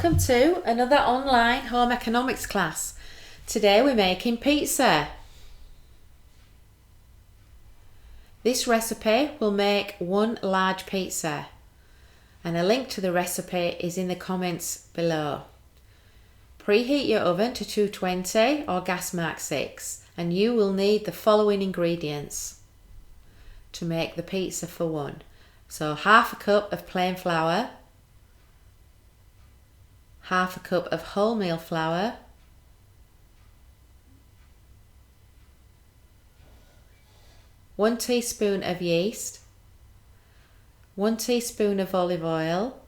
welcome to another online home economics class. Today we're making pizza. This recipe will make one large pizza, and a link to the recipe is in the comments below. Preheat your oven to 220 or gas mark 6, and you will need the following ingredients to make the pizza for one. So half a cup of plain flour, half a cup of wholemeal flour, one teaspoon of yeast, 1 teaspoon of olive oil,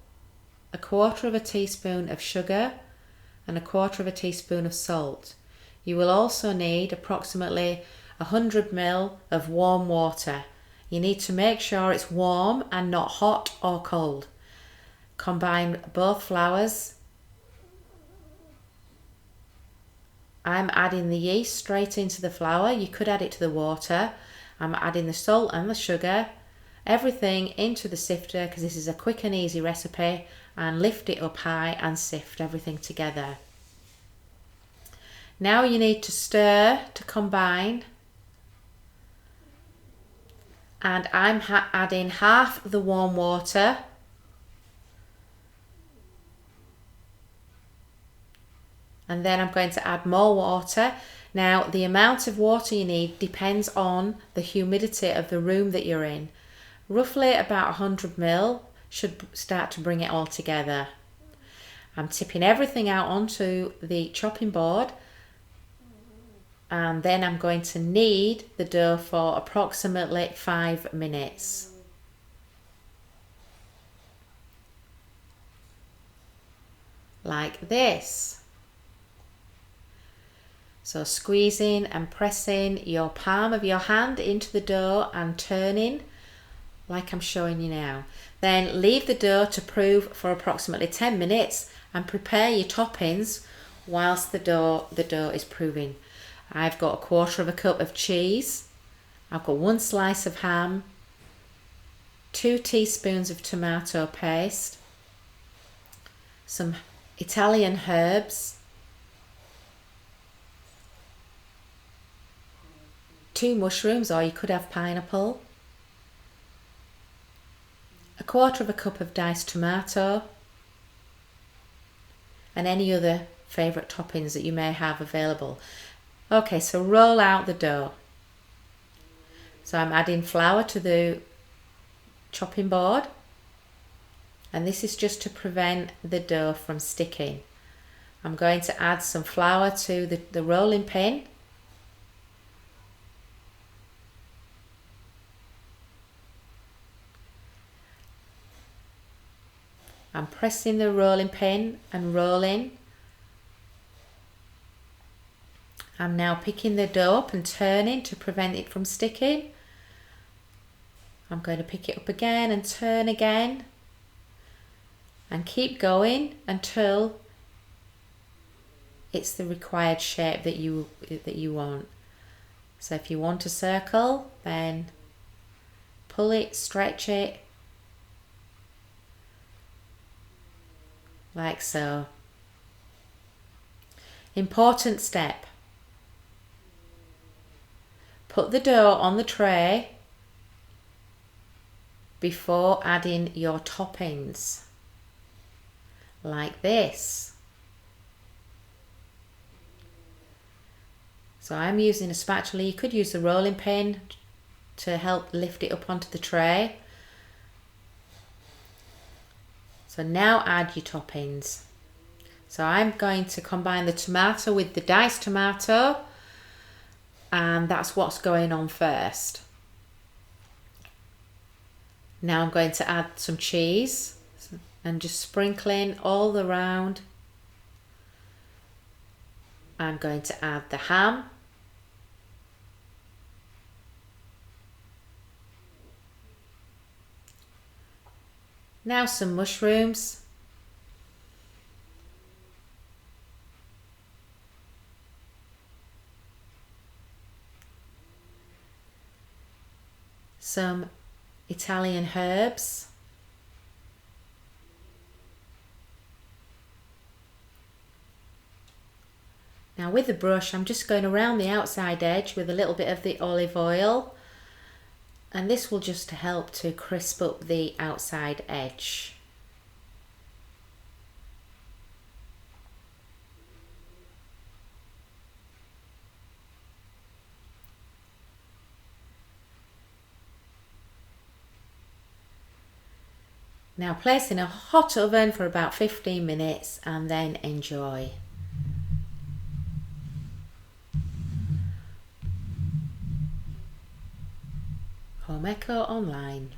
a quarter of a teaspoon of sugar, and a quarter of a teaspoon of salt. You will also need approximately 100 ml of warm water. You need to make sure it's warm and not hot or cold. Combine both flours. I'm adding the yeast straight into the flour. You could add it to the water. I'm adding the salt and the sugar, everything into the sifter because this is a quick and easy recipe, and lift it up high and sift everything together. Now you need to stir to combine, and I'm adding half the warm water and then I'm going to add more water. Now the amount of water you need depends on the humidity of the room that you're in. Roughly about 100 ml should start to bring it all together. I'm tipping everything out onto the chopping board, and then I'm going to knead the dough for approximately 5 minutes. Like this. So squeezing and pressing your palm of your hand into the dough and turning like I'm showing you now. Then leave the dough to prove for approximately 10 minutes and prepare your toppings whilst the dough is proving. I've got a quarter of a cup of cheese. I've got 1 slice of ham, 2 teaspoons of tomato paste, some Italian herbs, 2 mushrooms, or you could have pineapple, a quarter of a cup of diced tomato, and any other favourite toppings that you may have available. Okay, so roll out the dough. So I'm adding flour to the chopping board, and this is just to prevent the dough from sticking. I'm going to add some flour to the rolling pin. I'm pressing the rolling pin and rolling. I'm now picking the dough up and turning to prevent it from sticking. I'm going to pick it up again and turn again, and keep going until it's the required shape that you want. So if you want a circle, then pull it, stretch it, like so. Important step. Put the dough on the tray before adding your toppings, like this. So I'm using a spatula. You could use the rolling pin to help lift it up onto the tray. So now add your toppings. So I'm going to combine the tomato with the diced tomato, and that's what's going on first. Now I'm going to add some cheese and just sprinkling all around. I'm going to add the ham. Now some mushrooms. Some Italian herbs. Now with the brush, I'm just going around the outside edge with a little bit of the olive oil, and this will just help to crisp up the outside edge. Now place in a hot oven for about 15 minutes and then enjoy. Home Eco Online.